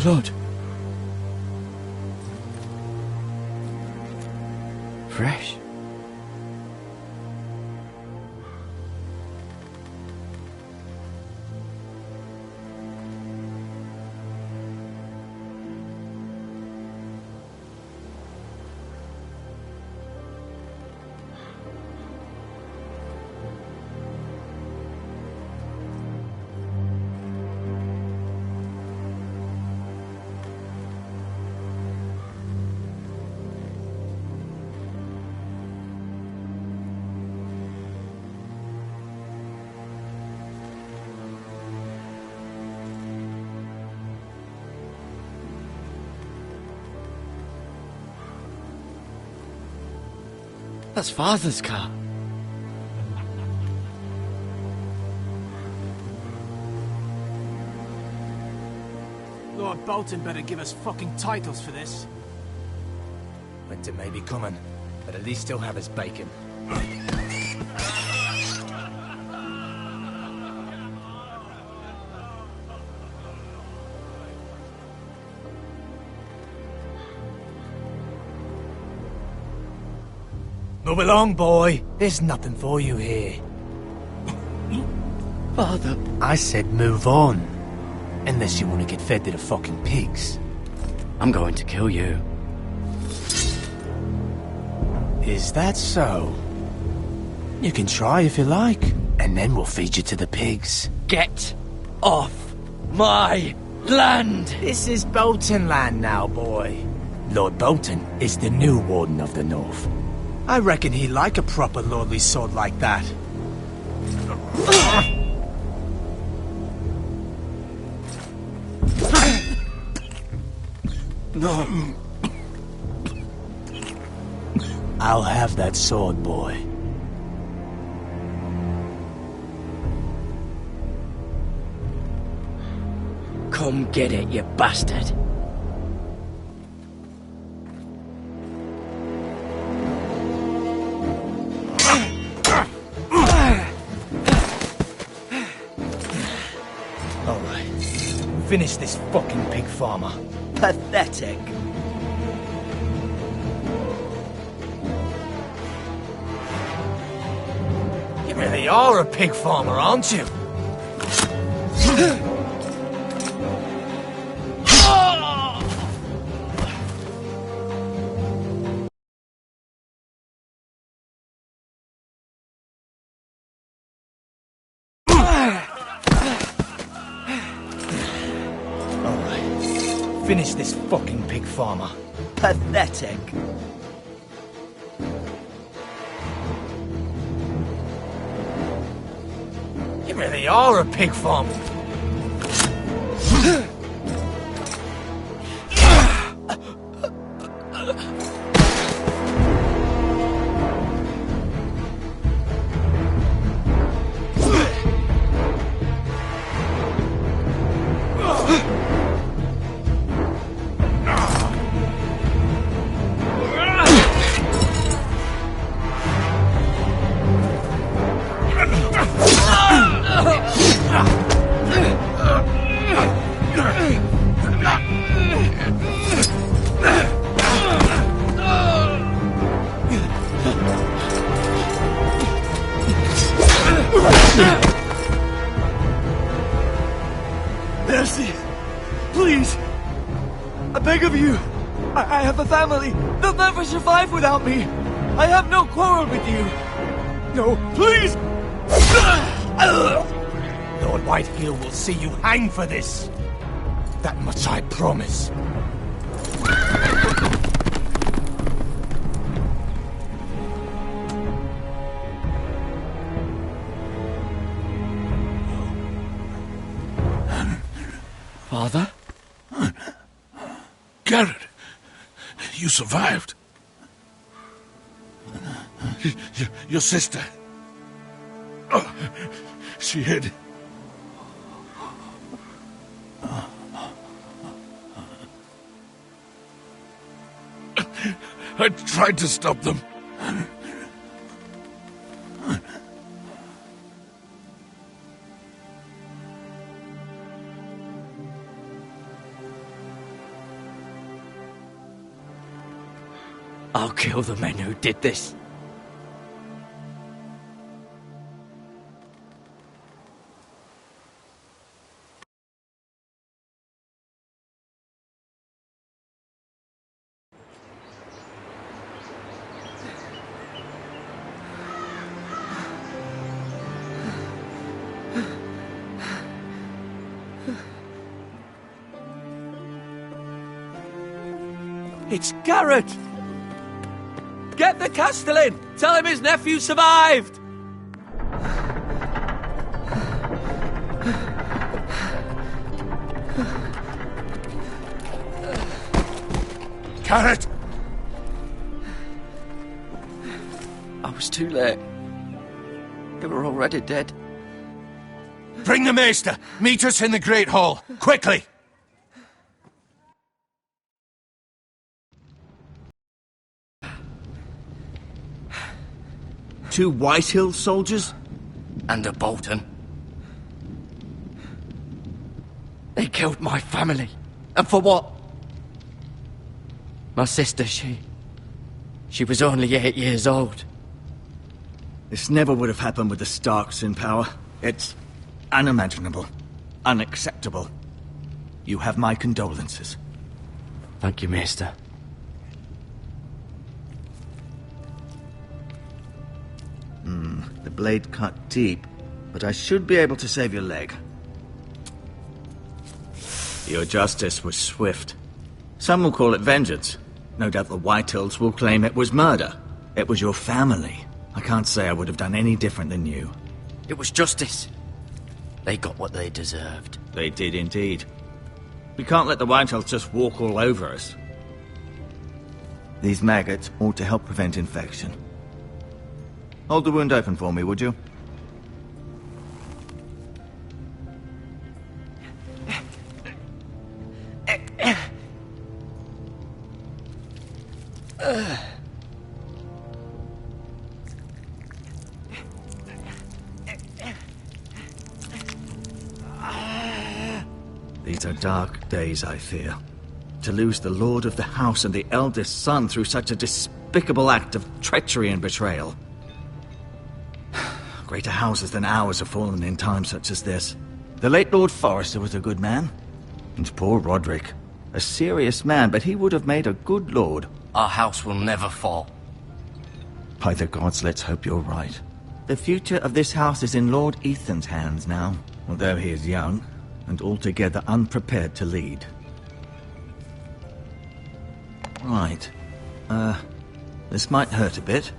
Blood. Fresh. That's Father's car. Lord Bolton better give us fucking titles for this. Winter may be coming, but at least he'll have his bacon. Move along, boy. There's nothing for you here. Father. I said move on. Unless you want to get fed to the fucking pigs. I'm going to kill you. Is that so? You can try if you like, and then we'll feed you to the pigs. Get off my land! This is Bolton land now, boy. Lord Bolton is the new Warden of the North. I reckon he'd like a proper lordly sword like that. No. I'll have that sword, boy. Come get it, you bastard. Alright. Finish this fucking pig farmer. Pathetic. You really are a pig farmer, aren't you? Alright. Finish this fucking pig farmer. Pathetic. You really are a pig farmer. Mercy! Please! I beg of you! I have a family! They'll never survive without me! I have no quarrel with you! No, please! Lord Whitehill will see you hang for this. That much I promise. Father? Garrett, you survived. Your sister. Oh, she hid. I tried to stop them. kill the men who did this. It's Garrett! Get the Castellan! Tell him his nephew survived! Garrett! I was too late. They were already dead. Bring the Maester! Meet us in the Great Hall! Quickly! Two Whitehill soldiers? And a Bolton. They killed my family. And for what? My sister, she was only 8 years old. This never would have happened with the Starks in power. It's unimaginable. Unacceptable. You have my condolences. Thank you, Maester. The blade cut deep, but I should be able to save your leg. Your justice was swift. Some will call it vengeance. No doubt the Whitehills will claim it was murder. It was your family. I can't say I would have done any different than you. It was justice. They got what they deserved. They did indeed. We can't let the Whitehills just walk all over us. These maggots ought to help prevent infection. Hold the wound open for me, would you? These are dark days, I fear. To lose the lord of the house and the eldest son through such a despicable act of treachery and betrayal. Greater houses than ours have fallen in times such as this. The late Lord Forrester was a good man. And poor Roderick. A serious man, but he would have made a good lord. Our house will never fall. By the gods, let's hope you're right. The future of this house is in Lord Ethan's hands now, although he is young and altogether unprepared to lead. Right. This might hurt a bit.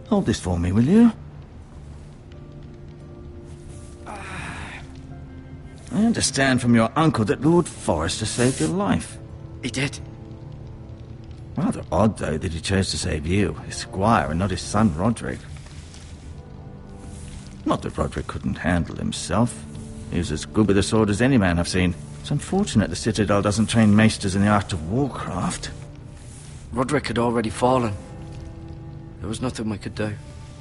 Hold this for me, will you? I understand from your uncle that Lord Forrester saved your life. He did. Rather odd, though, that he chose to save you, his squire, and not his son Roderick. Not that Roderick couldn't handle himself. He was as good with a sword as any man I've seen. It's unfortunate the Citadel doesn't train maesters in the art of warcraft. Roderick had already fallen. There was nothing we could do.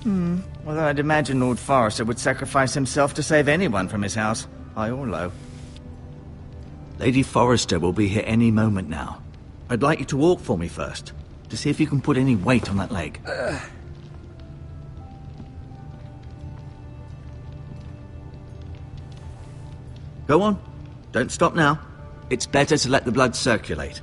Although I'd imagine Lord Forrester would sacrifice himself to save anyone from his house, high or low. Lady Forrester will be here any moment now. I'd like you to walk for me first, to see if you can put any weight on that leg. Go on. Don't stop now. It's better to let the blood circulate.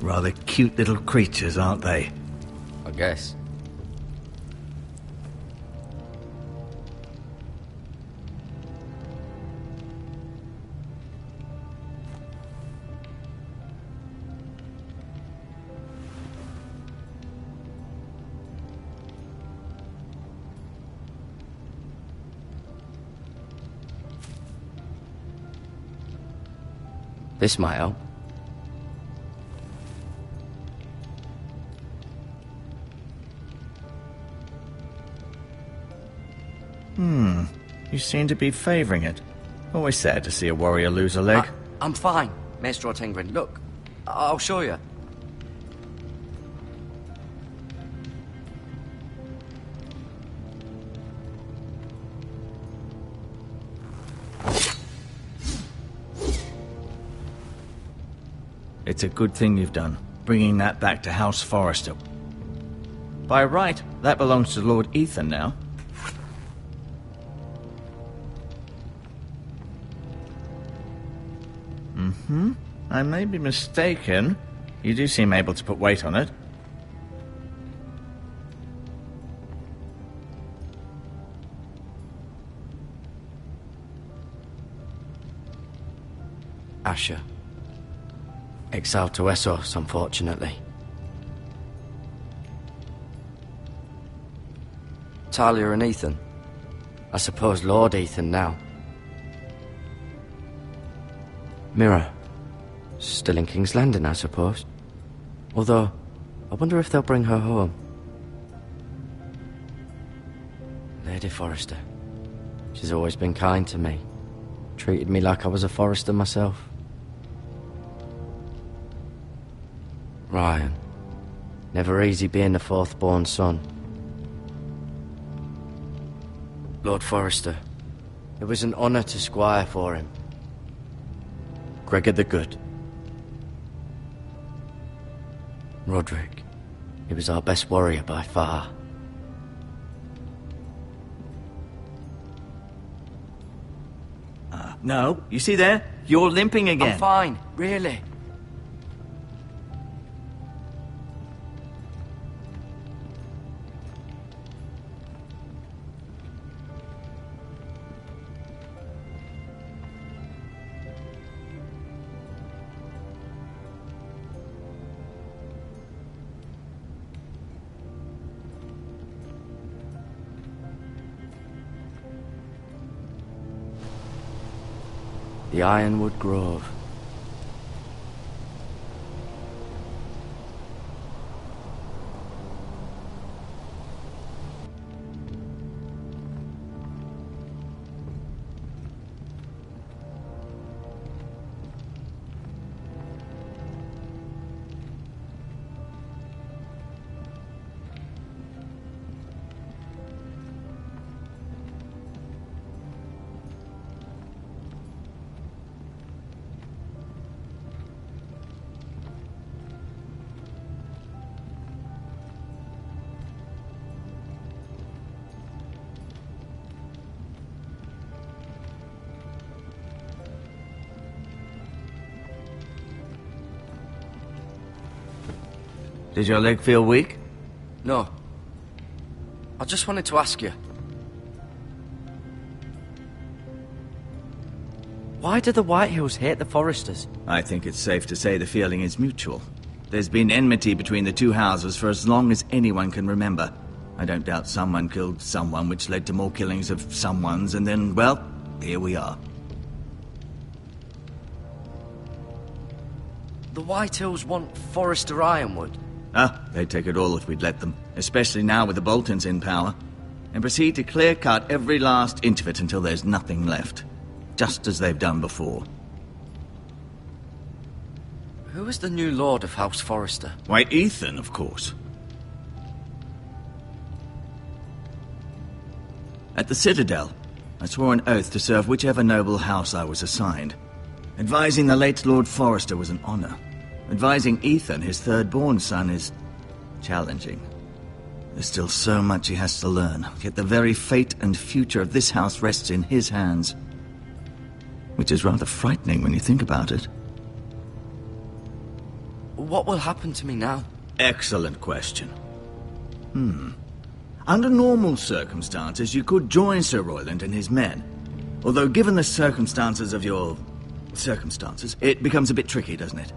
Rather cute little creatures, aren't they? I guess. This might help. You seem to be favouring it. Always sad to see a warrior lose a leg. I'm fine, Maester Ortengrin. Look, I'll show you. It's a good thing you've done, bringing that back to House Forrester. By right, that belongs to Lord Ethan now. I may be mistaken. You do seem able to put weight on it. Asher. Exiled to Essos, unfortunately. Talia and Ethan. I suppose Lord Ethan now. Mira. Still in King's Landing, I suppose. Although, I wonder if they'll bring her home. Lady Forrester. She's always been kind to me. Treated me like I was a Forrester myself. Ryan. Never easy being the fourth-born son. Lord Forrester. It was an honour to squire for him. Gregor the Good. Roderick. He was our best warrior by far. No, you see there? You're limping again. I'm fine, really. The Ironwood Grove. Did your leg feel weak? No. I just wanted to ask you. Why do the Whitehills hate the Forresters? I think it's safe to say the feeling is mutual. There's been enmity between the two houses for as long as anyone can remember. I don't doubt someone killed someone, which led to more killings of someones, and then, well, here we are. The Whitehills want Forrester Ironwood. They'd take it all if we'd let them, especially now with the Boltons in power, and proceed to clear-cut every last inch of it until there's nothing left, just as they've done before. Who is the new Lord of House Forrester? Why, Ethan, of course. At the Citadel, I swore an oath to serve whichever noble house I was assigned. Advising the late Lord Forrester was an honor. Advising Ethan, his third-born son, is challenging. There's still so much he has to learn, yet the very fate and future of this house rests in his hands. Which is rather frightening when you think about it. What will happen to me now? Excellent question. Under normal circumstances, you could join Sir Royland and his men. Although given the circumstances of your circumstances, it becomes a bit tricky, doesn't it?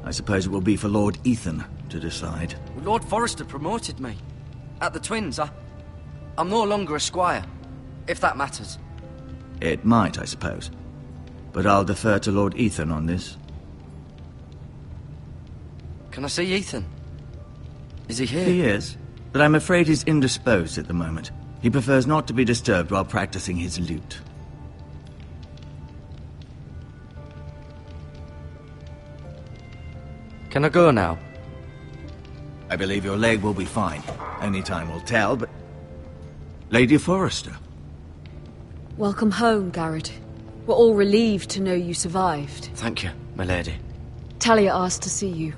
I suppose it will be for Lord Ethan to decide. Lord Forrester promoted me. At the Twins, I'm no longer a squire, if that matters. It might, I suppose. But I'll defer to Lord Ethan on this. Can I see Ethan? Is he here? He is, but I'm afraid he's indisposed at the moment. He prefers not to be disturbed while practicing his lute. Can I go now? I believe your leg will be fine. Only time will tell, but... Lady Forrester. Welcome home, Garrett. We're all relieved to know you survived. Thank you, my lady. Talia asked to see you.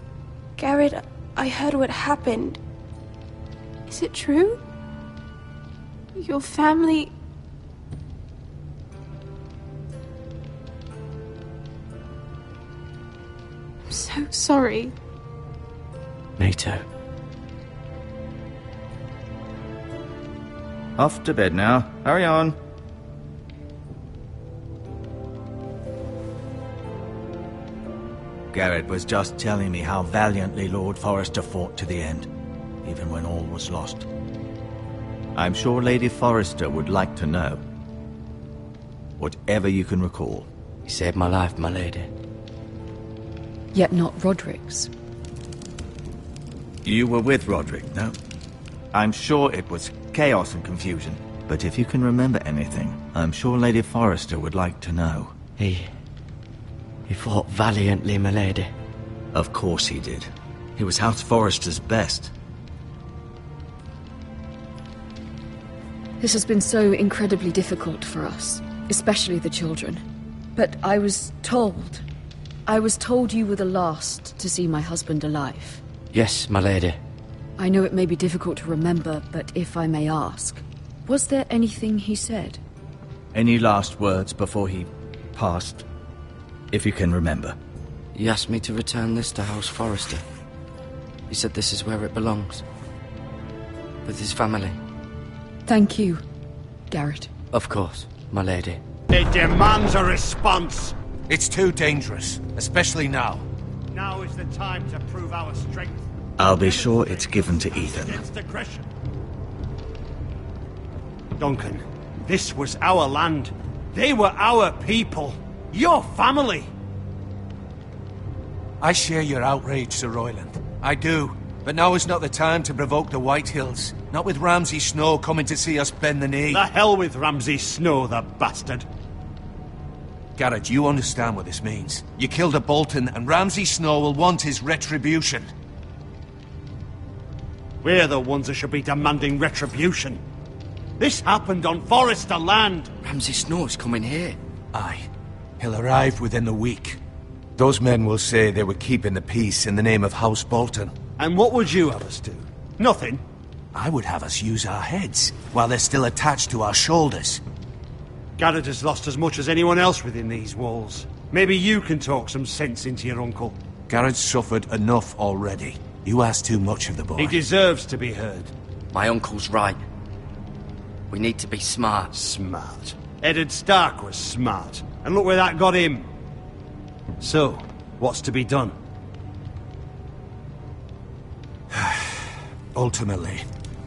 Garrett, I heard what happened. Is it true? Your family... I'm so sorry. Me too. Off to bed now. Hurry on. Garrett was just telling me how valiantly Lord Forrester fought to the end, even when all was lost. I'm sure Lady Forrester would like to know. Whatever you can recall. You saved my life, my lady. Yet not Roderick's. You were with Roderick, no? I'm sure it was chaos and confusion. But if you can remember anything, I'm sure Lady Forrester would like to know. He fought valiantly, my lady. Of course he did. He was House Forrester's best. This has been so incredibly difficult for us, especially the children. But I was told you were the last to see my husband alive. Yes, my lady. I know it may be difficult to remember, but if I may ask, was there anything he said? Any last words before he passed? If you can remember. He asked me to return this to House Forrester. He said this is where it belongs. With his family. Thank you, Garrett. Of course, my lady. It demands a response. It's too dangerous, especially now. Now is the time to prove our strength. I'll be sure it's given to Ethan. Against aggression. Duncan, this was our land. They were our people. Your family. I share your outrage, Sir Royland. I do. But now is not the time to provoke the Whitehills. Not with Ramsay Snow coming to see us bend the knee. The hell with Ramsay Snow, the bastard. Garrett, you understand what this means. You killed a Bolton, and Ramsay Snow will want his retribution. We're the ones that should be demanding retribution. This happened on Forrester land. Ramsay Snow's coming here. Aye. He'll arrive within the week. Those men will say they were keeping the peace in the name of House Bolton. And what would you have us do? Nothing. I would have us use our heads, while they're still attached to our shoulders. Garrett has lost as much as anyone else within these walls. Maybe you can talk some sense into your uncle. Garrett's suffered enough already. You ask too much of the boy. He deserves to be heard. My uncle's right. We need to be smart. Smart. Eddard Stark was smart. And look where that got him. So, what's to be done? Ultimately,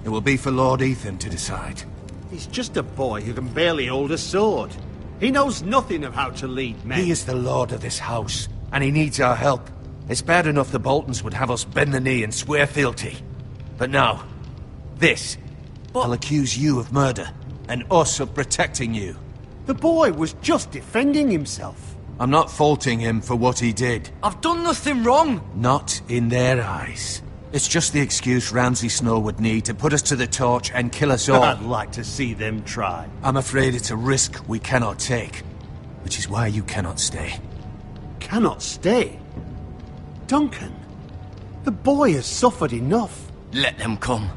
it will be for Lord Ethan to decide. He's just a boy who can barely hold a sword. He knows nothing of how to lead men. He is the lord of this house, and he needs our help. It's bad enough the Boltons would have us bend the knee and swear fealty. But now, this. I'll accuse you of murder, and us of protecting you. The boy was just defending himself. I'm not faulting him for what he did. I've done nothing wrong! Not in their eyes. It's just the excuse Ramsay Snow would need to put us to the torch and kill us all. I'd like to see them try. I'm afraid it's a risk we cannot take, which is why you cannot stay. Cannot stay? Duncan, the boy has suffered enough. Let them come.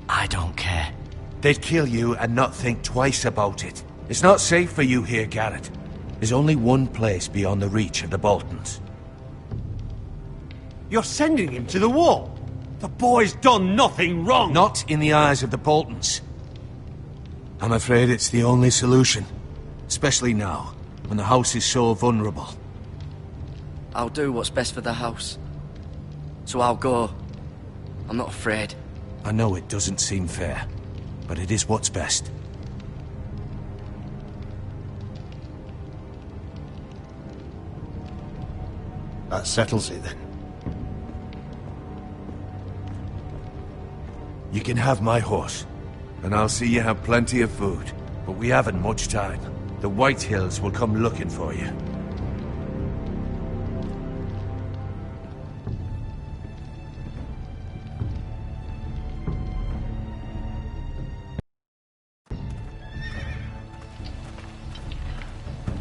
I don't care. They'd kill you and not think twice about it. It's not safe for you here, Garrett. There's only one place beyond the reach of the Boltons. You're sending him to the wall? The boy's done nothing wrong! Not in the eyes of the Boltons. I'm afraid it's the only solution. Especially now, when the house is so vulnerable. I'll do what's best for the house. So I'll go. I'm not afraid. I know it doesn't seem fair, but it is what's best. That settles it then. You can have my horse. And I'll see you have plenty of food. But we haven't much time. The White Hills will come looking for you.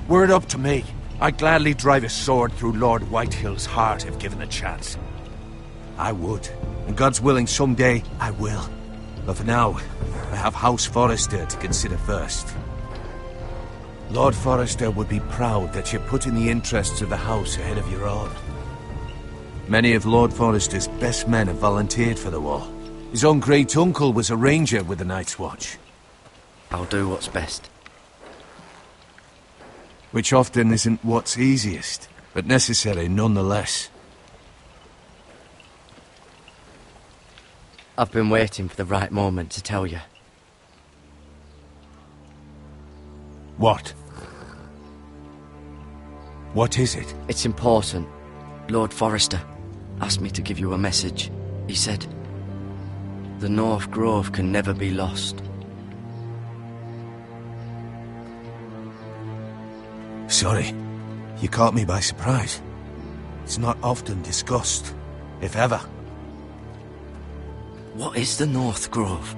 Were it up to me, I'd gladly drive a sword through Lord Whitehill's heart if given a chance. I would. And God's willing, someday I will. But for now, I have House Forrester to consider first. Lord Forrester would be proud that you're putting the interests of the house ahead of your own. Many of Lord Forrester's best men have volunteered for the war. His own great-uncle was a ranger with the Night's Watch. I'll do what's best. Which often isn't what's easiest, but necessary nonetheless. I've been waiting for the right moment to tell you. What? What is it? It's important. Lord Forrester asked me to give you a message. He said, the North Grove can never be lost. Sorry, you caught me by surprise. It's not often discussed, if ever. What is the North Grove?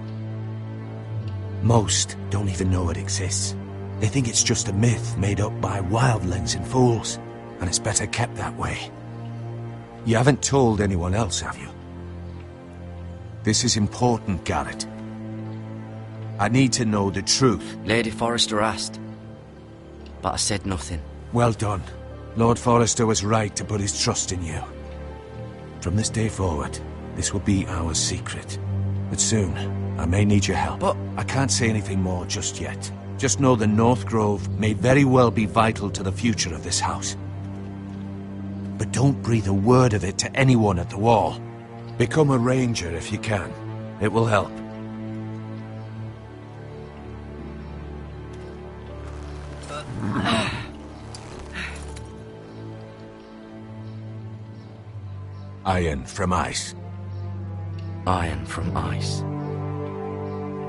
Most don't even know it exists. They think it's just a myth made up by wildlings and fools, and it's better kept that way. You haven't told anyone else, have you? This is important, Garrett. I need to know the truth. Lady Forrester asked, but I said nothing. Well done. Lord Forrester was right to put his trust in you. From this day forward, this will be our secret. But soon, I may need your help. But I can't say anything more just yet. Just know the North Grove may very well be vital to the future of this house. But don't breathe a word of it to anyone at the Wall. Become a ranger if you can. It will help. Iron from ice. Iron from ice.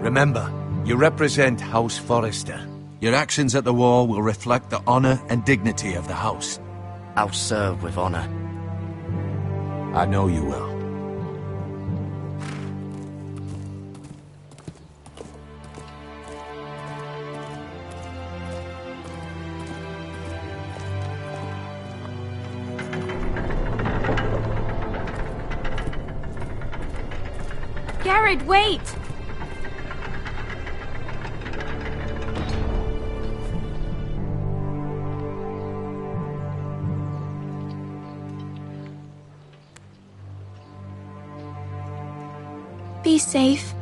Remember, you represent House Forrester. Your actions at the war will reflect the honor and dignity of the house. I'll serve with honor. I know you will. Garrett, wait! Be safe.